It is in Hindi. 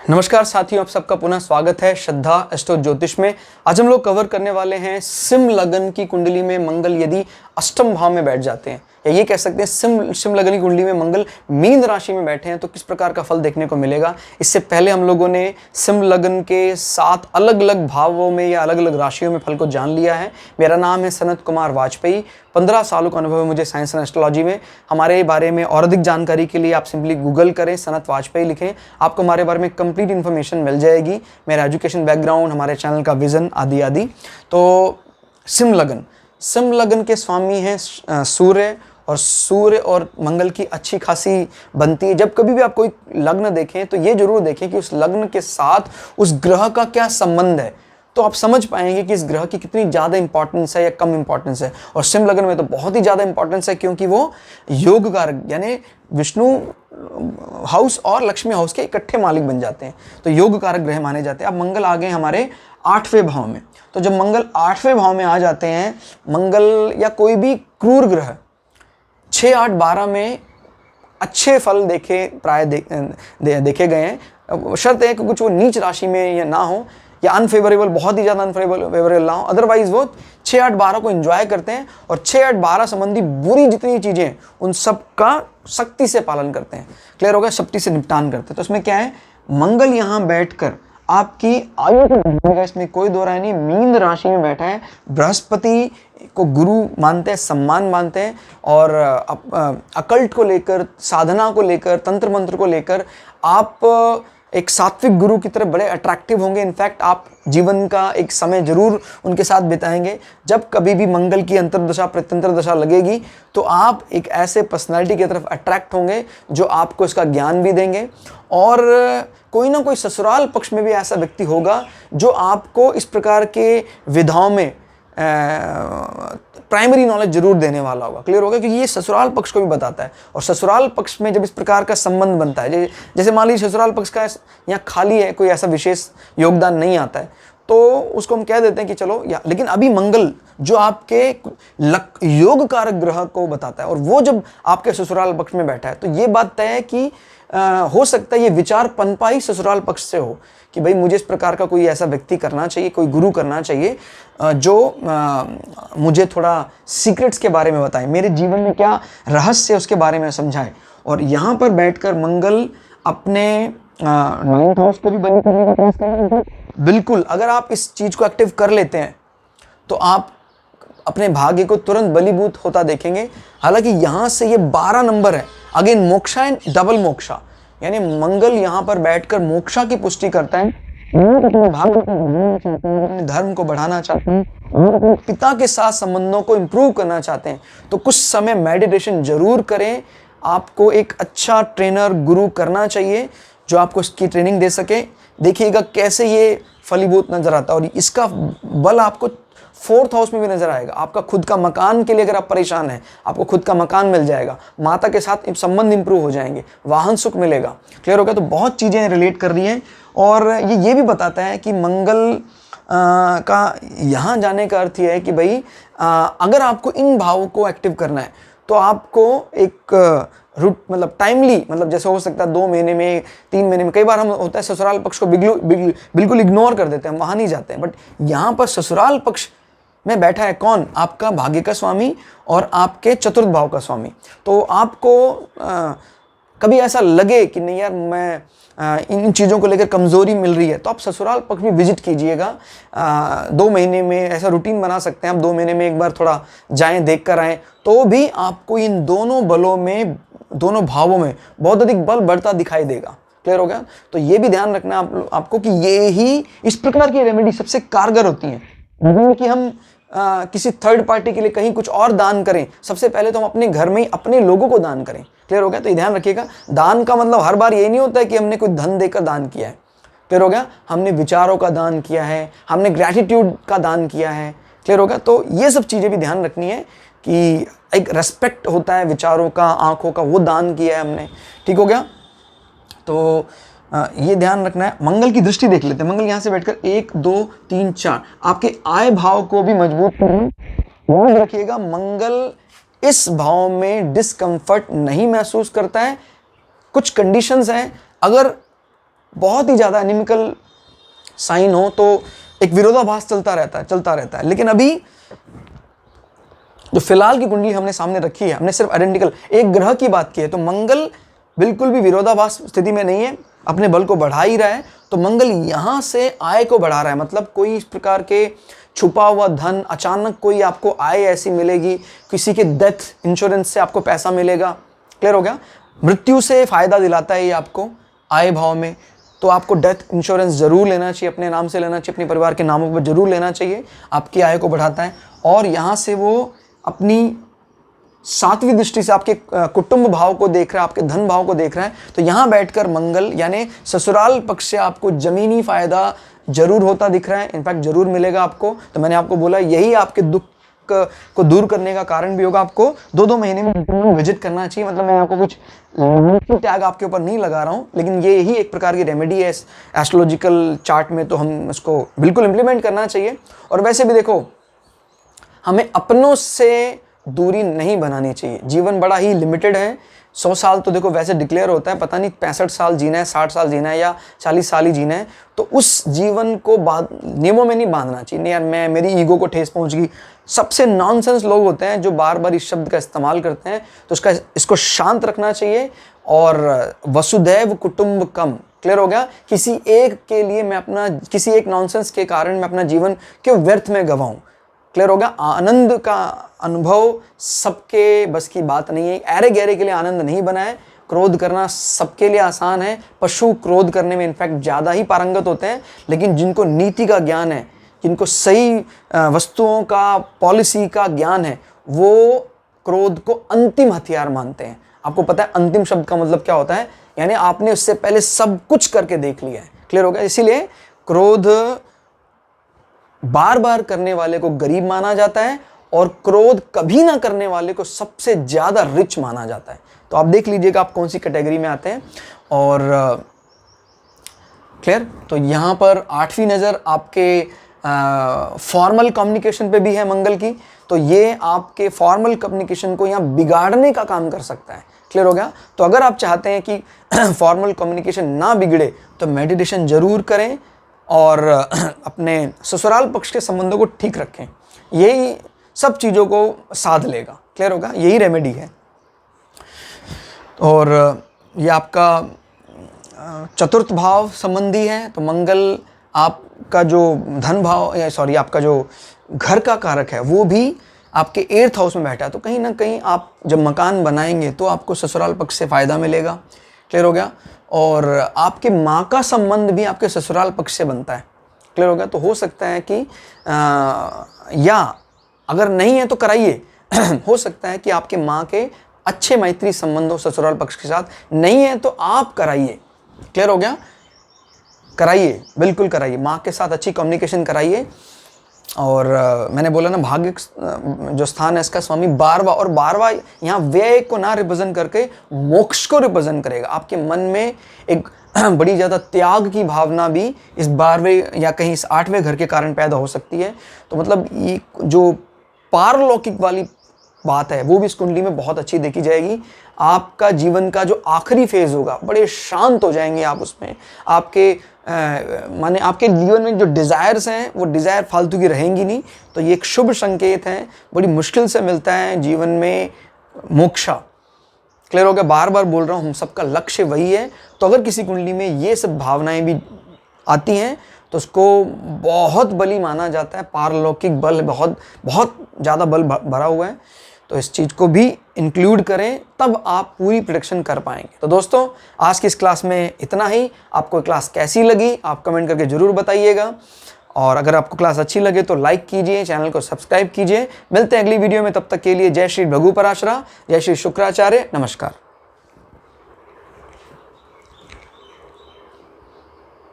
नमस्कार साथियों, आप सबका पुनः स्वागत है श्रद्धा एस्ट्रो ज्योतिष में। आज हम लोग कवर करने वाले हैं सिंह लगन की कुंडली में मंगल यदि अष्टम भाव में बैठ जाते हैं, या ये कह सकते हैं सिंह लगन की कुंडली में मंगल मीन राशि में बैठे हैं तो किस प्रकार का फल देखने को मिलेगा। इससे पहले हम लोगों ने सिंह लगन के 7 अलग अलग भावों में या अलग अलग राशियों में फल को जान लिया है। मेरा नाम है सनत कुमार वाजपेयी। 15 सालों का अनुभव है मुझे साइंस एंड एस्ट्रोलॉजी में। हमारे बारे में और अधिक जानकारी के लिए आप सिंपली गूगल करें, सनत वाजपेयी लिखें, आपको हमारे बारे में कंप्लीट इन्फॉर्मेशन मिल जाएगी। मेरा एजुकेशन बैकग्राउंड, हमारे चैनल का विजन आदि आदि। तो सिंह लगन के स्वामी हैं सूर्य, और सूर्य और मंगल की अच्छी खासी बनती है। जब कभी भी आप कोई लग्न देखें तो ये जरूर देखें कि उस लग्न के साथ उस ग्रह का क्या संबंध है, तो आप समझ पाएंगे कि इस ग्रह की कितनी ज़्यादा इंपॉर्टेंस है या कम इंपॉर्टेंस है। और सिंह लगन में तो बहुत ही ज़्यादा इंपॉर्टेंस है, क्योंकि वो योग कारक यानी विष्णु हाउस और लक्ष्मी हाउस के इकट्ठे मालिक बन जाते हैं, तो योग कारक ग्रह माने जाते हैं। अब मंगल आ गए हमारे 8वें भाव में। तो जब मंगल 8वें भाव में आ जाते हैं, मंगल या कोई भी क्रूर ग्रह 6, 8, 12 में अच्छे फल देखे गए हैं। शर्त है कि कुछ वो नीच राशि में या ना हो, या अनफेवरेबल, बहुत ही ज़्यादा अनफेवरेबल ना हो। अदरवाइज वो 6, 8, 12 को एंजॉय करते हैं और 6, 8, 12 संबंधी बुरी जितनी चीज़ें हैं उन सब का सख्ती से पालन करते हैं। क्लियर हो गया? सख्ती से निपटान करते हैं। तो इसमें क्या है, मंगल यहाँ बैठकर आपकी आयु को बढ़ाएगा, इसमें कोई दो राय नहीं। मीन राशि में बैठा है, बृहस्पति को गुरु मानते हैं, सम्मान मानते हैं, और अकल्ट को लेकर, साधना को लेकर, तंत्र मंत्र को लेकर आप एक सात्विक गुरु की तरह बड़े अट्रैक्टिव होंगे। इनफैक्ट आप जीवन का एक समय जरूर उनके साथ बिताएंगे। जब कभी भी मंगल की अंतर्दशा प्रत्यंतर दशा लगेगी तो आप एक ऐसे पर्सनालिटी की तरफ अट्रैक्ट होंगे जो आपको इसका ज्ञान भी देंगे, और कोई ना कोई ससुराल पक्ष में भी ऐसा व्यक्ति होगा जो आपको इस प्रकार के विधाओं में प्राइमरी नॉलेज जरूर देने वाला होगा। क्लियर होगा? क्योंकि ये ससुराल पक्ष को भी बताता है, और ससुराल पक्ष में जब इस प्रकार का संबंध बनता है, जैसे मान लीजिए ससुराल पक्ष का यहाँ खाली है, कोई ऐसा विशेष योगदान नहीं आता है, तो उसको हम कह देते हैं कि चलो या। लेकिन अभी मंगल जो आपके योग कारक ग्रह को बताता है, और वो जब आपके ससुराल पक्ष में बैठा है, तो ये बात तय है कि हो सकता है ये विचार पनपा ही ससुराल पक्ष से हो कि भाई मुझे इस प्रकार का कोई ऐसा व्यक्ति करना चाहिए, कोई गुरु करना चाहिए जो मुझे थोड़ा सीक्रेट्स के बारे में बताए, मेरे जीवन में क्या रहस्य है उसके बारे में समझाए। और यहाँ पर बैठकर मंगल अपने 9th हाउस को भी बंद करने का प्रयास कर रहे हैं। बिल्कुल, अगर आप इस चीज़ को एक्टिव कर लेते हैं तो आप अपने भाग्य को तुरंत बलीभूत होता देखेंगे। हालांकि यहाँ से ये 12 नंबर है, again moksha and double moksha, यानी मंगल यहाँ पर बैठकर मोक्षा की पुष्टि करता है। अपने भाग्य को बढ़ाना चाहते हैं, अपने धर्म को बढ़ाना चाहते हैं, और अपने पिता के साथ संबंधों को इम्प्रूव करना चाहते हैं, तो कुछ समय मेडिटेशन जरूर करें। आपको एक अच्छा ट्रेनर गुरु करना चाहिए जो आपको इसकी ट्रेनिंग दे सके। देखिएगा कैसे ये फलीभूत नजर आता है, और इसका बल आपको 4th हाउस में भी नजर आएगा। आपका खुद का मकान के लिए अगर आप परेशान हैं, आपको खुद का मकान मिल जाएगा, माता के साथ संबंध इंप्रूव हो जाएंगे, वाहन सुख मिलेगा। क्लियर हो गया? तो बहुत चीज़ें रिलेट कर रही हैं, और ये भी बताता है कि मंगल का यहाँ जाने का अर्थ ये है कि भाई अगर आपको इन भावों को एक्टिव करना है तो आपको एक रूट मतलब टाइमली, मतलब जैसे हो सकता है 2 महीने में, 3 महीने में, कई बार हम होता है ससुराल पक्ष को बिल्कुल इग्नोर कर देते हैं, वहाँ नहीं जाते हैं। बट यहाँ पर ससुराल पक्ष में बैठा है कौन? आपका भाग्य का स्वामी और आपके चतुर्थ भाव का स्वामी। तो आपको कभी ऐसा लगे कि नहीं यार मैं इन चीज़ों को लेकर कमज़ोरी मिल रही है, तो आप ससुराल पक्ष में विजिट कीजिएगा। 2 महीने में ऐसा रूटीन बना सकते हैं आप, 2 महीने में एक बार थोड़ा जाएं, देख कर आएँ, तो भी आपको इन दोनों बलों में, दोनों भावों में बहुत अधिक बल बढ़ता दिखाई देगा। क्लियर हो गया? तो ये भी ध्यान रखना है आपको कि ये ही इस प्रकार की रेमेडी सबसे कारगर होती हैं। नहीं कि हम किसी थर्ड पार्टी के लिए कहीं कुछ और दान करें, सबसे पहले तो हम अपने घर में ही अपने लोगों को दान करें। क्लियर हो गया? तो ये ध्यान रखिएगा, दान का मतलब हर बार ये नहीं होता है कि हमने कोई धन देकर दान किया है। क्लियर हो गया? हमने विचारों का दान किया है, हमने ग्रैटिट्यूड का दान किया है। क्लियर हो गया? तो ये सब चीज़ें भी ध्यान रखनी है कि एक रेस्पेक्ट होता है विचारों का, आंखों का, वो दान किया है हमने। ठीक हो गया? तो ये ध्यान रखना है। मंगल की दृष्टि देख लेते हैं। मंगल यहाँ से बैठकर 1, 2, 3, 4 आपके आय भाव को भी मजबूत करना। याद रखिएगा, मंगल इस भाव में डिस्कम्फर्ट नहीं महसूस करता है। कुछ कंडीशंस हैं, अगर बहुत ही ज़्यादा एनिमिकल साइन हो तो एक विरोधाभास चलता रहता है। लेकिन अभी जो फिलहाल की कुंडली हमने सामने रखी है, हमने सिर्फ आइडेंटिकल एक ग्रह की बात की है, तो मंगल बिल्कुल भी विरोधाभास स्थिति में नहीं है, अपने बल को बढ़ा ही रहा है। तो मंगल यहाँ से आय को बढ़ा रहा है, मतलब कोई इस प्रकार के छुपा हुआ धन, अचानक कोई आपको आय ऐसी मिलेगी, किसी के डेथ इंश्योरेंस से आपको पैसा मिलेगा। क्लियर हो गया? मृत्यु से फायदा दिलाता है ये आपको आय भाव में, तो आपको डेथ इंश्योरेंस जरूर लेना चाहिए, अपने नाम से लेना चाहिए, अपने परिवार के नामों पर जरूर लेना चाहिए, आपकी आय को बढ़ाता है। और यहाँ से वो अपनी 7वीं दृष्टि से आपके कुटुंब भाव को देख रहा है, आपके धन भाव को देख रहा है। तो यहाँ बैठकर मंगल यानी ससुराल पक्ष से आपको जमीनी फायदा जरूर होता दिख रहा है, इनफैक्ट जरूर मिलेगा आपको। तो मैंने आपको बोला यही आपके दुख को दूर करने का कारण भी होगा। आपको 2-2 महीने में विजिट करना चाहिए। मतलब मैं आपको कुछ टैग आपके ऊपर नहीं लगा रहा हूँ, लेकिन ये ही एक प्रकार की रेमेडी है एस्ट्रोलॉजिकल चार्ट में, तो हम इसको बिल्कुल इंप्लीमेंट करना चाहिए। और वैसे भी देखो, हमें अपनों से दूरी नहीं बनानी चाहिए। जीवन बड़ा ही लिमिटेड है, 100 साल तो देखो वैसे डिक्लेयर होता है, पता नहीं 65 साल जीना है, 60 साल जीना है या 40 साल ही जीना है। तो उस जीवन को नियमों में नहीं बांधना चाहिए। नहीं यार, मेरी ईगो को ठेस पहुंच गई। सबसे नॉनसेंस लोग होते हैं जो बार बार इस शब्द का इस्तेमाल करते हैं, तो इसको शांत रखना चाहिए। और वसुधैव कुटुंबकम, क्लियर हो गया? किसी एक नॉनसेंस के कारण मैं अपना जीवन क्यों व्यर्थ में गवाऊं? क्लियर हो गया? आनंद का अनुभव सबके बस की बात नहीं है। ऐरे गहरे के लिए आनंद नहीं बना है। क्रोध करना सबके लिए आसान है, पशु क्रोध करने में इनफैक्ट ज़्यादा ही पारंगत होते हैं। लेकिन जिनको नीति का ज्ञान है, जिनको सही वस्तुओं का, पॉलिसी का ज्ञान है, वो क्रोध को अंतिम हथियार मानते हैं। आपको पता है अंतिम शब्द का मतलब क्या होता है? यानी आपने उससे पहले सब कुछ करके देख लिया है। क्लियर हो गया? इसीलिए क्रोध बार बार करने वाले को गरीब माना जाता है और क्रोध कभी ना करने वाले को सबसे ज्यादा रिच माना जाता है। तो आप देख लीजिएगा आप कौन सी कैटेगरी में आते हैं। और क्लियर? तो यहां पर 8वीं नजर आपके फॉर्मल कम्युनिकेशन पे भी है मंगल की, तो ये आपके फॉर्मल कम्युनिकेशन को यहाँ बिगाड़ने का काम कर सकता है। क्लियर हो गया? तो अगर आप चाहते हैं कि फॉर्मल कम्युनिकेशन ना बिगड़े तो मेडिटेशन जरूर करें और अपने ससुराल पक्ष के संबंधों को ठीक रखें। यही सब चीज़ों को साध लेगा। क्लियर होगा? यही रेमेडी है। और ये आपका चतुर्थ भाव संबंधी है, तो मंगल आपका जो धन भाव आपका जो घर का कारक है वो भी आपके 8th हाउस में बैठा है। तो कहीं ना कहीं आप जब मकान बनाएंगे तो आपको ससुराल पक्ष से फ़ायदा मिलेगा। क्लियर हो गया? और आपके माँ का संबंध भी आपके ससुराल पक्ष से बनता है। क्लियर हो गया? तो हो सकता है कि या अगर नहीं है तो कराइए। हो सकता है कि आपके माँ के अच्छे मैत्री संबंध हो ससुराल पक्ष के साथ, नहीं है तो आप कराइए। क्लियर हो गया? कराइए, बिल्कुल कराइए, माँ के साथ अच्छी कम्युनिकेशन कराइए। और मैंने बोला ना, भाग्य जो स्थान है इसका स्वामी 12वां, और 12वां यहाँ व्यय को ना रिप्रेजेंट करके मोक्ष को रिप्रेजेंट करेगा। आपके मन में एक बड़ी ज़्यादा त्याग की भावना भी इस 12वें या कहीं इस 8वें घर के कारण पैदा हो सकती है। तो मतलब ये जो पारलौकिक वाली बात है वो भी इस कुंडली में बहुत अच्छी देखी जाएगी। आपका जीवन का जो आखिरी फेज होगा, बड़े शांत हो जाएंगे आप उसमें। आपके माने आपके जीवन में जो डिज़ायर्स हैं वो डिज़ायर फालतू की रहेंगी नहीं। तो ये एक शुभ संकेत है, बड़ी मुश्किल से मिलता है जीवन में मोक्षा। क्लियर हो गया? बार बार बोल रहा हूँ, हम सबका लक्ष्य वही है। तो अगर किसी कुंडली में ये सब भावनाएं भी आती हैं तो उसको बहुत बली माना जाता है। पारलौकिक बल बहुत बहुत ज़्यादा बल भरा हुआ है। तो इस चीज़ को भी इंक्लूड करें, तब आप पूरी प्रेडिक्शन कर पाएंगे। तो दोस्तों, आज की इस क्लास में इतना ही। आपको क्लास कैसी लगी आप कमेंट करके ज़रूर बताइएगा। और अगर आपको क्लास अच्छी लगे तो लाइक कीजिए, चैनल को सब्सक्राइब कीजिए। मिलते हैं अगली वीडियो में, तब तक के लिए जय श्री भृगु पराशरा, जय श्री शुक्राचार्य, नमस्कार।